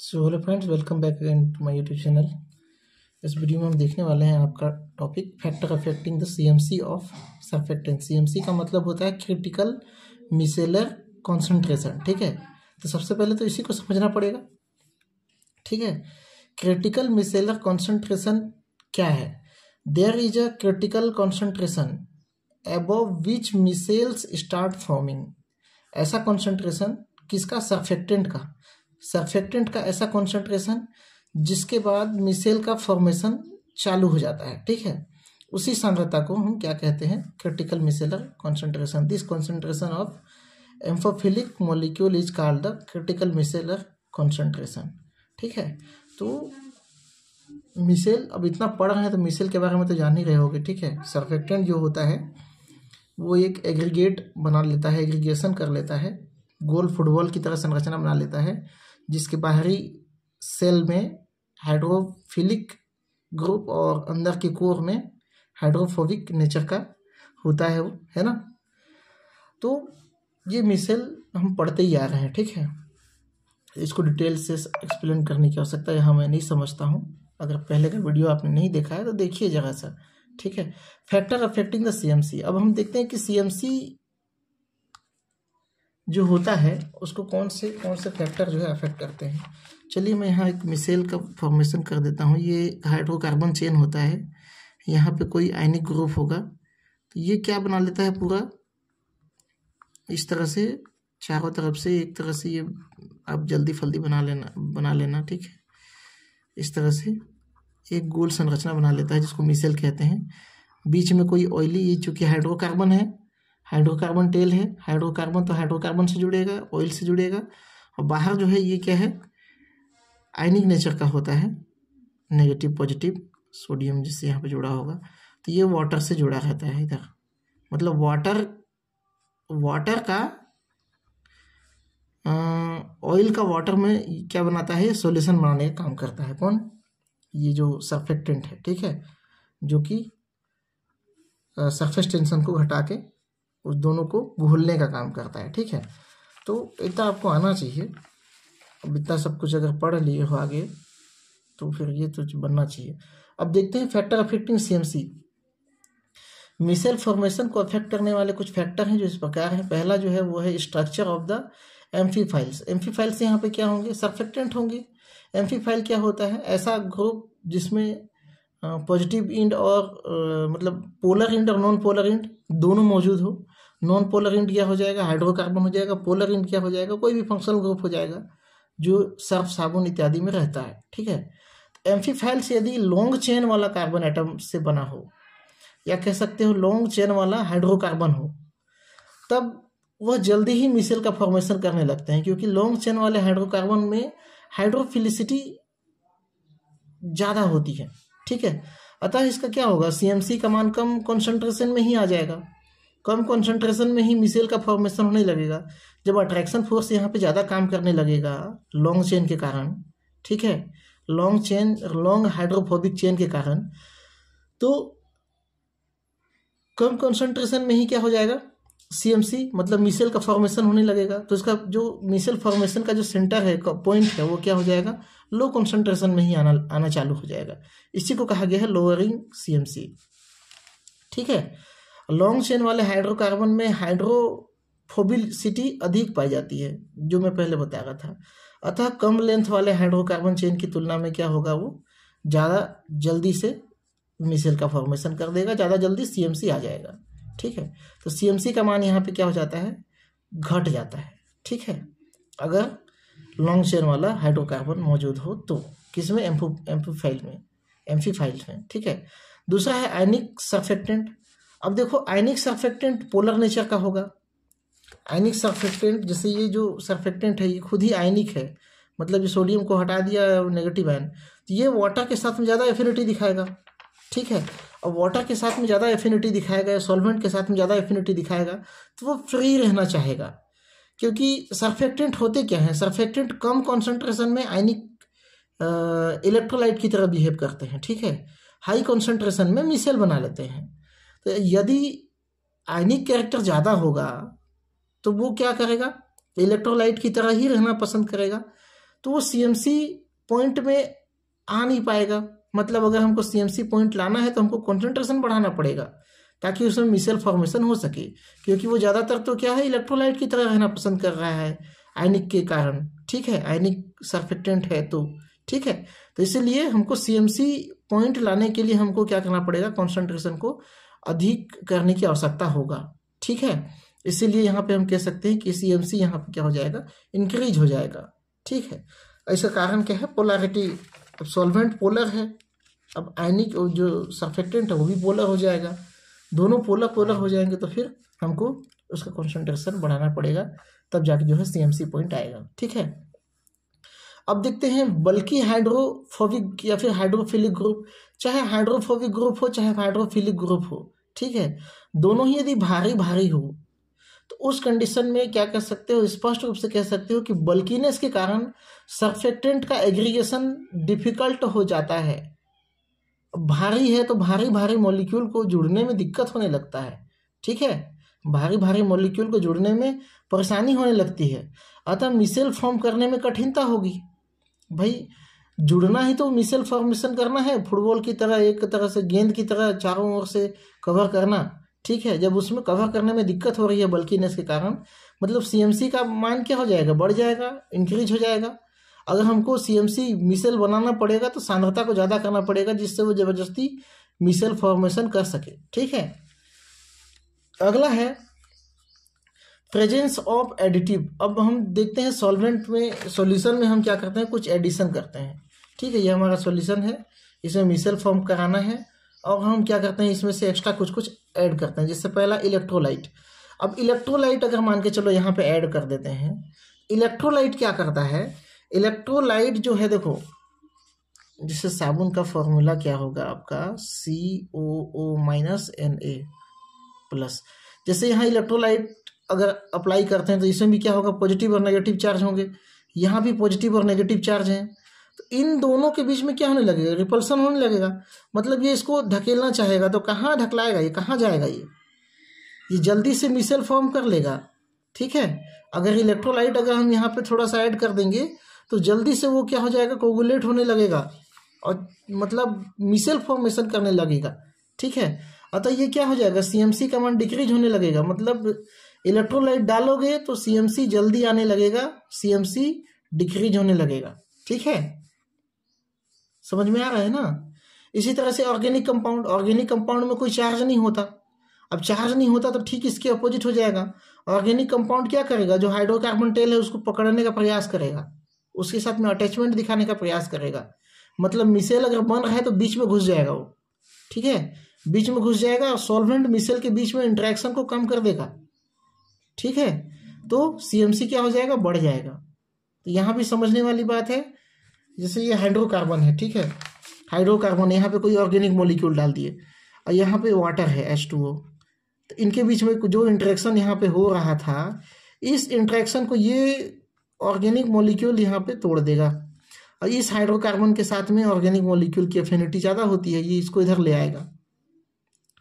So hello friends, welcome back again to my YouTube channel. इस video में हम देखने वाले हैं आपका topic factor affecting the CMC of surfactant. CMC का मतलब होता है क्रिटिकल मिसेलर कॉन्सेंट्रेशन। ठीक है, तो सबसे पहले तो इसी को समझना पड़ेगा। ठीक है, क्रिटिकल मिसेलर कॉन्सेंट्रेशन क्या है? There is a critical concentration above which micelles start forming. ऐसा कॉन्सेंट्रेशन किसका? सर्फेक्टेंट का। सर्फेक्टेंट का ऐसा कॉन्सेंट्रेशन जिसके बाद मिसेल का फॉर्मेशन चालू हो जाता है। ठीक है, उसी सांद्रता को हम क्या कहते हैं? Critical micellar concentration. This concentration of amphiphilic molecule is called the critical micellar concentration. ठीक है, तो मिसेल, अब इतना पढ़ रहे हैं तो मिसेल के बारे में तो जान ही रहे होगे। ठीक है, सर्फेक्टेंट जो होता है वो एक एग्रीगेट बना लेता है, एग्रीगेशन कर लेता है, गोल फुटबॉल की तरह संरचना बना लेता है, जिसके बाहरी सेल में हाइड्रोफिलिक ग्रुप और अंदर के कोर में हाइड्रोफोबिक नेचर का होता है वो, है ना। तो ये मिसेल हम पढ़ते ही आ रहे हैं। ठीक है, इसको डिटेल से एक्सप्लेन करने की आवश्यकता यहाँ मैं नहीं समझता हूँ। अगर पहले का वीडियो आपने नहीं देखा है तो देखिए जगह सा। ठीक है, फैक्टर अफेक्टिंग द सीएमसी। अब हम देखते हैं कि सीएमसी जो होता है उसको कौन से फैक्टर जो है अफेक्ट करते हैं। चलिए मैं यहाँ एक मिसेल का फॉर्मेशन कर देता हूँ। ये हाइड्रोकार्बन चेन होता है, यहाँ पे कोई आयनिक ग्रुप होगा, तो ये क्या बना लेता है? पूरा इस तरह से चारों तरफ से एक तरह से ये आप जल्दी फल्दी बना लेना। ठीक है, इस तरह से एक गोल संरचना बना लेता है जिसको मिसेल कहते हैं। बीच में कोई ऑयली, ये चूँकि हाइड्रोकार्बन है, हाइड्रोकार्बन टेल है, हाइड्रोकार्बन तो हाइड्रोकार्बन से जुड़ेगा, ऑयल से जुड़ेगा। और बाहर जो है ये क्या है? आयनिक नेचर का होता है, नेगेटिव पॉजिटिव सोडियम जिससे यहाँ पे जुड़ा होगा। तो ये वाटर से जुड़ा रहता है इधर, मतलब वाटर का ऑयल का वाटर में क्या बनाता है? सॉल्यूशन बनाने का काम करता है। कौन? ये जो सर्फेक्टेंट है। ठीक है, जो कि सरफेस टेंशन को घटा के उस दोनों को घोलने का काम करता है। ठीक है, तो इतना आपको आना चाहिए। अब इतना सब कुछ अगर पढ़ लिए हो आगे तो फिर ये तो बनना चाहिए। अब देखते हैं factor affecting CMC. Micelle formation को अफेक्ट करने वाले कुछ फैक्टर हैं जो इस प्रकार हैं। पहला जो है वो है स्ट्रक्चर ऑफ द एम्फीफाइल्स। एम्फीफाइल्स यहाँ पे क्या होंगे? सर्फेक्टेंट होंगे। एम्फीफाइल क्या होता है? ऐसा ग्रुप जिसमें पॉजिटिव इंड और मतलब पोलर इंड और नॉन पोलर इंड दोनों मौजूद हो। नॉन पोलर इंड क्या हो जाएगा? हाइड्रोकार्बन हो जाएगा। पोलर इंड क्या हो जाएगा? कोई भी फंक्शनल ग्रुप हो जाएगा जो सर्फ साबुन इत्यादि में रहता है। ठीक है, एम्फीफाइल्स यदि लॉन्ग चेन वाला कार्बन एटम से बना हो, या कह सकते हो लॉन्ग चेन वाला हाइड्रोकार्बन हो, तब वह जल्दी ही मिसेल का फॉर्मेशन करने लगते हैं, क्योंकि लॉन्ग चेन वाले हाइड्रोकार्बन में हाइड्रोफिलिसिटी ज़्यादा होती है। ठीक है, अतः इसका क्या होगा? सीएमसी का मान कम कॉन्सेंट्रेशन में ही आ जाएगा, कम कॉन्सेंट्रेशन में ही मिसेल का फॉर्मेशन होने लगेगा। जब अट्रैक्शन फोर्स यहाँ पे ज़्यादा काम करने लगेगा लॉन्ग चेन के कारण, ठीक है, लॉन्ग हाइड्रोफोबिक चेन के कारण, तो कम कॉन्सेंट्रेशन में ही क्या हो जाएगा? सीएमसी मतलब मिसेल का फॉर्मेशन होने लगेगा। तो इसका जो मिसेल फॉर्मेशन का जो सेंटर है, पॉइंट है, वो क्या हो जाएगा? लो कॉन्सेंट्रेशन में ही आना चालू हो जाएगा। इसी को कहा गया है लोअरिंग सीएमसी। ठीक है, लॉन्ग चेन वाले हाइड्रोकार्बन में हाइड्रोफोबिसिटी अधिक पाई जाती है, जो मैं पहले बता रहा था। अतः कम लेंथ वाले हाइड्रोकार्बन चेन की तुलना में क्या होगा? वो ज़्यादा जल्दी से मिसेल का फॉर्मेशन कर देगा, ज़्यादा जल्दी सीएमसी आ जाएगा। ठीक है, तो सीएमसी का मान यहाँ पे क्या हो जाता है? घट जाता है। ठीक है, अगर लॉन्ग चेन वाला हाइड्रोकार्बन मौजूद हो तो। किसमें? एम्फीफाइल में। ठीक है, दूसरा है आयनिक सर्फेक्टेंट। अब देखो, आयनिक सर्फेक्टेंट पोलर नेचर का होगा। आयनिक सर्फेक्टेंट, जैसे ये जो सर्फेक्टेंट है ये खुद ही आयनिक है, मतलब ये सोडियम को हटा दिया नेगेटिव आयन, तो ये वाटर के साथ में ज़्यादा एफिनिटी दिखाएगा। ठीक है, और वाटर के साथ में ज़्यादा एफिनिटी दिखाएगा, सॉल्वेंट के साथ में ज़्यादा एफिनिटी दिखाएगा, तो वो फ्री रहना चाहेगा। क्योंकि सर्फेक्टेंट होते क्या हैं? सर्फेक्टेंट कम कॉन्सेंट्रेशन में आयनिक इलेक्ट्रोलाइट की तरह बिहेव करते हैं। ठीक है, हाई कॉन्सेंट्रेशन में मिसेल बना लेते हैं। तो यदि आयनिक कैरेक्टर ज़्यादा होगा तो वो क्या करेगा? इलेक्ट्रोलाइट की तरह ही रहना पसंद करेगा। तो वो CMC पॉइंट में आ नहीं पाएगा। मतलब अगर हमको CMC पॉइंट लाना है तो हमको कॉन्सेंट्रेशन बढ़ाना पड़ेगा ताकि उसमें मिसेल फॉर्मेशन हो सके, क्योंकि वो ज़्यादातर तो क्या है, इलेक्ट्रोलाइट की तरह रहना पसंद कर रहा है आयनिक के कारण। ठीक है, आयनिक सर्फेक्टेंट है तो ठीक है, तो इसीलिए हमको CMC पॉइंट लाने के लिए हमको क्या करना पड़ेगा, कॉन्सेंट्रेशन को अधिक करने की आवश्यकता होगा। ठीक है, इसीलिए यहाँ पे हम कह सकते हैं कि CMC यहाँ पे क्या हो जाएगा, इंक्रीज हो जाएगा। ठीक है, इसका कारण क्या है, पोलैरिटी। अब सॉल्वेंट पोलर है, अब आयनिक जो सर्फेक्टेंट है वो भी पोलर हो जाएगा, दोनों पोलर पोलर हो जाएंगे, तो फिर हमको उसका कॉन्सेंट्रेशन बढ़ाना पड़ेगा, तब जाके जो है CMC पॉइंट आएगा। ठीक है, अब देखते हैं बल्कि हाइड्रोफोबिक या फिर हाइड्रोफिलिक ग्रुप। चाहे हाइड्रोफोबिक ग्रुप हो चाहे हाइड्रोफिलिक ग्रुप हो, ठीक है, दोनों ही यदि भारी भारी हो तो उस कंडीशन में क्या कर सकते हो, स्पष्ट रूप से कह सकते हो कि बल्कीनेस के कारण सर्फेक्टेंट का एग्रीगेशन डिफिकल्ट हो जाता है। भारी है तो भारी भारी मॉलिक्यूल को जुड़ने में दिक्कत होने लगता है। ठीक है, भारी भारी मॉलिक्यूल को जुड़ने में परेशानी होने लगती है, अतः मिसेल फॉर्म करने में कठिनता होगी। भाई जुड़ना ही तो मिसेल फॉर्मेशन करना है, फुटबॉल की तरह एक तरह से गेंद की तरह चारों ओर से कवर करना। ठीक है, जब उसमें कवर करने में दिक्कत हो रही है बल्कीनेस के कारण, मतलब CMC का मान क्या हो जाएगा, बढ़ जाएगा, इंक्रीज हो जाएगा। अगर हमको CMC मिसेल बनाना पड़ेगा तो सांद्रता को ज़्यादा करना पड़ेगा, जिससे वो जबरदस्ती मिसेल फॉर्मेशन कर सके। ठीक है, अगला है प्रेजेंस ऑफ एडिटिव। अब हम देखते हैं सॉल्वेंट में, सॉल्यूशन में हम क्या करते हैं, कुछ एडिशन करते हैं। ठीक है, ये हमारा सॉल्यूशन है, इसमें मिसेल फॉर्म कराना है, और हम क्या करते हैं, इसमें से एक्स्ट्रा कुछ कुछ ऐड करते हैं। जिससे पहला इलेक्ट्रोलाइट। अब इलेक्ट्रोलाइट अगर मान के चलो यहाँ पे ऐड कर देते हैं, इलेक्ट्रोलाइट क्या करता है, इलेक्ट्रोलाइट जो है देखो, जिससे साबुन का फॉर्मूला क्या होगा आपका, COO-Na+। जैसे यहाँ इलेक्ट्रोलाइट अगर अप्लाई करते हैं तो इसमें भी क्या होगा, पॉजिटिव और नेगेटिव चार्ज होंगे, यहाँ भी पॉजिटिव और नेगेटिव चार्ज हैं, तो इन दोनों के बीच में क्या होने लगेगा, रिपल्सन होने लगेगा। मतलब ये इसको धकेलना चाहेगा तो कहाँ ढकलाएगा, ये कहाँ जाएगा, ये जल्दी से मिसेल फॉर्म कर लेगा। ठीक है, अगर इलेक्ट्रोलाइट अगर हम यहाँ पे थोड़ा सा ऐड कर देंगे तो जल्दी से वो क्या हो जाएगा, कोगुलेट होने लगेगा और मतलब मिसेल फॉर्मेशन करने लगेगा। ठीक है, अतः ये क्या हो जाएगा, CMC का मान डिक्रीज होने लगेगा। मतलब इलेक्ट्रोलाइट डालोगे तो CMC जल्दी आने लगेगा, CMC डिक्रीज होने लगेगा। ठीक है, समझ में आ रहा है ना। इसी तरह से ऑर्गेनिक कंपाउंड, ऑर्गेनिक कंपाउंड में कोई चार्ज नहीं होता। अब चार्ज नहीं होता तो ठीक इसके अपोजिट हो जाएगा। ऑर्गेनिक कंपाउंड क्या करेगा, जो हाइड्रोकार्बन टेल है उसको पकड़ने का प्रयास करेगा, उसके साथ में अटैचमेंट दिखाने का प्रयास करेगा। मतलब मिसेल अगर बन रहा है तो बीच में घुस जाएगा वो। ठीक है, बीच में घुस जाएगा और सॉल्वेंट मिसेल के बीच में इंटरेक्शन को कम कर देगा। ठीक है, तो CMC क्या हो जाएगा, बढ़ जाएगा। तो यहाँ भी समझने वाली बात है। जैसे ये हाइड्रोकार्बन है, ठीक है, हाइड्रोकार्बन, यहाँ पे कोई ऑर्गेनिक मॉलिक्यूल डाल दिए और यहाँ पे वाटर है H2O, तो इनके बीच में जो इंटरेक्शन यहाँ पे हो रहा था, इस इंटरेक्शन को ये ऑर्गेनिक मॉलिक्यूल यहाँ पे तोड़ देगा। और इस हाइड्रोकार्बन के साथ में ऑर्गेनिक मॉलिक्यूल की एफिनिटी ज़्यादा होती है, ये इसको इधर ले आएगा।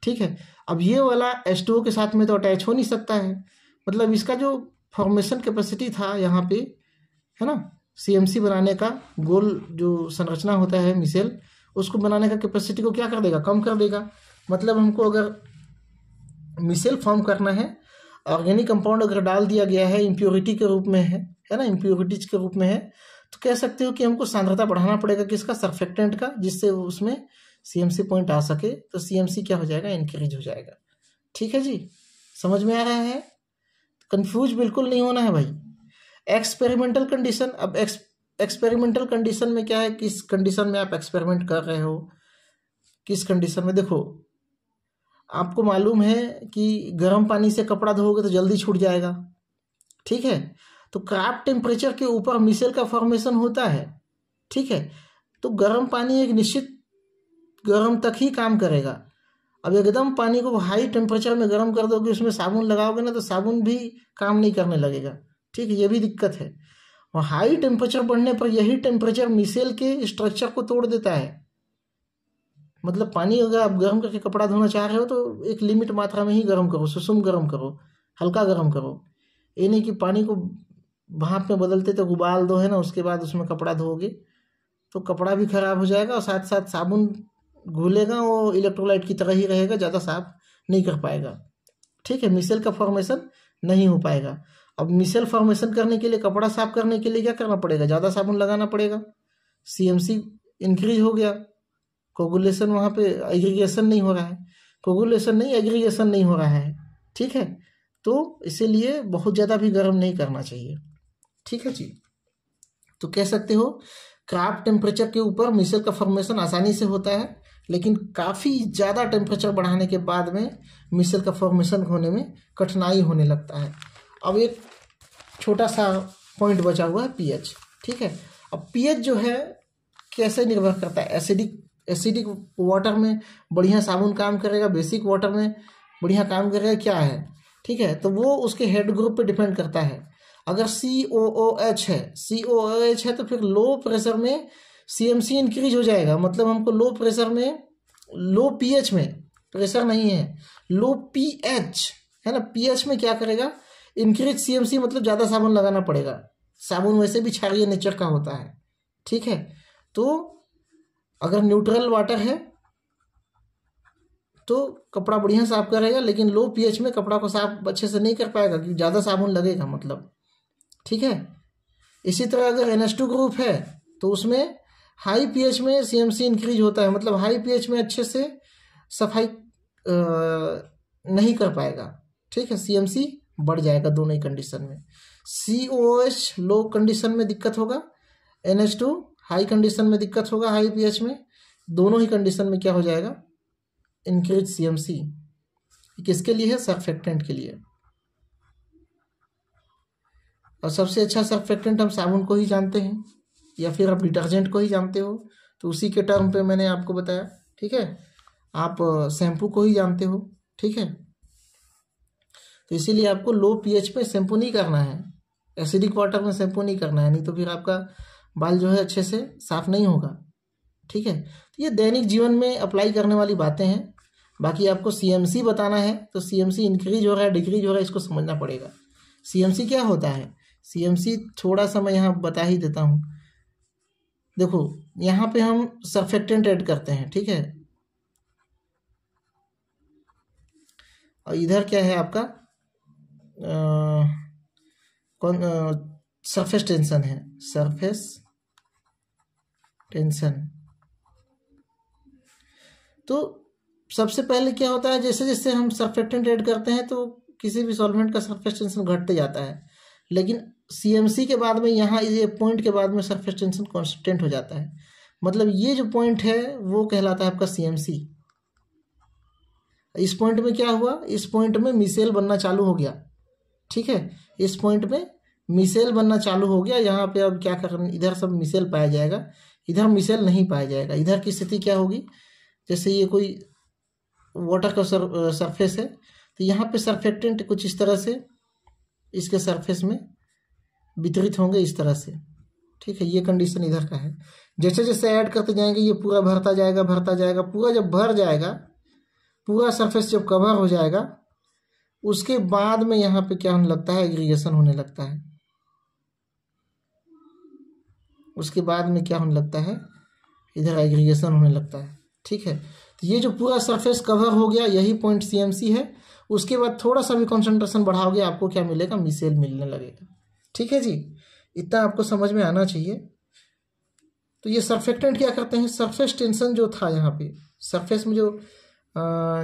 ठीक है, अब ये वाला H2O के साथ में तो अटैच हो नहीं सकता है, मतलब इसका जो फॉर्मेशन कैपेसिटी था यहाँ पे, है ना, CMC बनाने का गोल जो संरचना होता है मिसेल, उसको बनाने का कैपेसिटी को क्या कर देगा, कम कर देगा। मतलब हमको अगर मिसेल फॉर्म करना है, ऑर्गेनिक कंपाउंड अगर डाल दिया गया है, इम्प्योरिटी के रूप में है ना, इम्प्योरिटीज के रूप में है, तो कह सकते हो कि हमको सांद्रता बढ़ाना पड़ेगा किसका, सर्फेक्टेंट का, जिससे उसमें CMC पॉइंट आ सके। तो CMC क्या हो जाएगा, इंक्रीज हो जाएगा। ठीक है जी, समझ में आ रहा है, कंफ्यूज बिल्कुल नहीं होना है भाई। एक्सपेरिमेंटल कंडीशन, अब एक्सपेरिमेंटल कंडीशन में क्या है, किस कंडीशन में आप एक्सपेरिमेंट कर रहे हो, किस कंडीशन में। देखो आपको मालूम है कि गर्म पानी से कपड़ा धोओगे तो जल्दी छूट जाएगा। ठीक है, तो क्राफ्ट टेम्परेचर के ऊपर मिसेल का फॉर्मेशन होता है। ठीक है, तो गर्म पानी एक निश्चित गर्म तक ही काम करेगा। अब एकदम पानी को हाई टेम्परेचर में गर्म कर दोगे, उसमें साबुन लगाओगे ना, तो साबुन भी काम नहीं करने लगेगा। ठीक है, ये भी दिक्कत है। और हाई टेम्परेचर बढ़ने पर यही टेम्परेचर मिसेल के स्ट्रक्चर को तोड़ देता है। मतलब पानी अगर आप गर्म करके कपड़ा धोना चाह रहे हो तो एक लिमिट मात्रा में ही गर्म करो, सुसुम गर्म करो, हल्का गर्म करो। ये नहीं कि पानी को भाप में बदलते तो उबाल दो है ना, उसके बाद उसमें कपड़ा धोओगे तो कपड़ा भी खराब हो जाएगा और साथ साथ साबुन घुलेगा, वो इलेक्ट्रोलाइट की तरह ही रहेगा, ज़्यादा साफ नहीं कर पाएगा। ठीक है, मिसेल का फॉर्मेशन नहीं हो पाएगा। अब मिसेल फॉर्मेशन करने के लिए, कपड़ा साफ करने के लिए क्या करना पड़ेगा? ज़्यादा साबुन लगाना पड़ेगा। सीएमसी इंक्रीज हो गया, कोगुलेशन वहाँ पे एग्रीगेशन नहीं हो रहा है, कोगुलेशन नहीं एग्रीगेशन नहीं हो रहा है। ठीक है, तो इसीलिए बहुत ज़्यादा भी गर्म नहीं करना चाहिए। ठीक है जी, तो कह सकते हो क्राफ्ट टेम्परेचर के ऊपर मिसेल का फॉर्मेशन आसानी से होता है, लेकिन काफ़ी ज़्यादा टेम्परेचर बढ़ाने के बाद में मिसेल का फॉर्मेशन होने में कठिनाई होने लगता है। अब एक छोटा सा पॉइंट बचा हुआ है पीएच। ठीक है, अब पीएच जो है कैसे निर्भर करता है? एसिडिक वाटर में बढ़िया साबुन काम करेगा, बेसिक वाटर में बढ़िया काम करेगा, क्या है? ठीक है, तो वो उसके हेड ग्रुप पे डिपेंड करता है। अगर COOH है तो फिर लो प्रेशर में CMC इंक्रीज हो जाएगा। मतलब हमको लो प्रेशर में, लो पीएच में, प्रेशर नहीं है, लो पीएच है ना, पीएच में क्या करेगा? इंक्रीज CMC, मतलब ज़्यादा साबुन लगाना पड़ेगा। साबुन वैसे भी क्षारीय नेचर का होता है। ठीक है, तो अगर न्यूट्रल वाटर है तो कपड़ा बढ़िया साफ करेगा, लेकिन लो पीएच में कपड़ा को साफ अच्छे से नहीं कर पाएगा क्योंकि ज़्यादा साबुन लगेगा मतलब। ठीक है, इसी तरह अगर NH2 ग्रुप है तो उसमें हाई पीएच में CMC इंक्रीज होता है, मतलब हाई पीएच में अच्छे से सफाई नहीं कर पाएगा। ठीक है, CMC बढ़ जाएगा दोनों ही कंडीशन में। COOH लो कंडीशन में दिक्कत होगा, NH2 हाई कंडीशन में दिक्कत होगा, हाई पीएच में। दोनों ही कंडीशन में क्या हो जाएगा? Increase CMC। किसके लिए है? सर्फेक्टेंट के लिए। और सबसे अच्छा सर्फेक्टेंट हम साबुन को ही जानते हैं, या फिर आप डिटर्जेंट को ही जानते हो, तो उसी के टर्म पे मैंने आपको बताया। ठीक है, आप शैम्पू को ही जानते हो। ठीक है, तो इसीलिए आपको लो पीएच पे शैम्पू नहीं करना है, एसिडिक वाटर में शैम्पू नहीं करना है, नहीं तो फिर आपका बाल जो है अच्छे से साफ नहीं होगा। ठीक है, तो ये दैनिक जीवन में अप्लाई करने वाली बातें हैं। बाकी आपको CMC बताना है तो CMC इंक्रीज हो रहा है डिक्रीज हो रहा है, इसको समझना पड़ेगा। CMC क्या होता है? CMC थोड़ा सा मैं यहाँ बता ही देता हूँ। देखो, यहाँ पे हम सर्फेक्टेंट ऐड करते हैं। ठीक है, और इधर क्या है आपका कौन सरफेस टेंशन है, सरफेस टेंशन। तो सबसे पहले क्या होता है, जैसे जैसे हम सर्फेक्टेंट ऐड करते हैं तो किसी भी सॉल्वेंट का सरफेस टेंशन घटते जाता है, लेकिन CMC के बाद में यहाँ ये पॉइंट के बाद में सरफेस टेंशन कांस्टेंट हो जाता है। मतलब ये जो पॉइंट है वो कहलाता है आपका CMC। इस पॉइंट में क्या हुआ? इस पॉइंट में मिसेल बनना चालू हो गया। ठीक है, इस पॉइंट में मिसेल बनना चालू हो गया। यहाँ पे अब क्या करना, इधर सब मिसेल पाया जाएगा, इधर मिसेल नहीं पाया जाएगा। इधर की स्थिति क्या होगी? जैसे ये कोई वाटर का सरफेस है तो यहाँ पे सर्फेक्टेंट कुछ इस तरह से इसके सरफेस में वितरित होंगे, इस तरह से। ठीक है, ये कंडीशन इधर का है। जैसे जैसे ऐड करते जाएंगे ये पूरा भरता जाएगा भरता जाएगा, पूरा जब भर जाएगा, पूरा सरफेस जब कवर हो जाएगा, उसके बाद में यहाँ पे क्या होने लगता है? एग्रीगेशन होने लगता है। उसके बाद में क्या होने लगता है? इधर एग्रीगेशन होने लगता है। ठीक है, तो ये जो पूरा सरफेस कवर हो गया, यही पॉइंट CMC है। उसके बाद थोड़ा सा भी कंसंट्रेशन बढ़ाओगे, आपको क्या मिलेगा? मिसेल मिलने लगेगा। ठीक है जी, इतना आपको समझ में आना चाहिए। तो ये सर्फेक्टेंट क्या करते हैं? सरफेस टेंशन जो था यहाँ पे, सरफेस में जो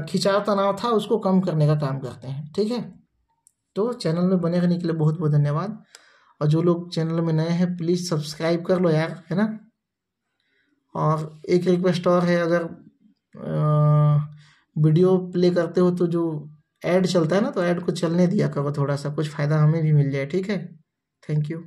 खिंचाव तनाव था, उसको कम करने का काम करते हैं। ठीक है, तो चैनल में बने रहने के लिए बहुत बहुत धन्यवाद। और जो लोग चैनल में नए हैं प्लीज़ सब्सक्राइब कर लो यार, है ना। और एक रिक्वेस्ट और है, अगर वीडियो प्ले करते हो तो जो ऐड चलता है ना, तो ऐड को चलने दिया करो थोड़ा सा, कुछ फ़ायदा हमें भी मिल जाए। ठीक है, थैंक यू।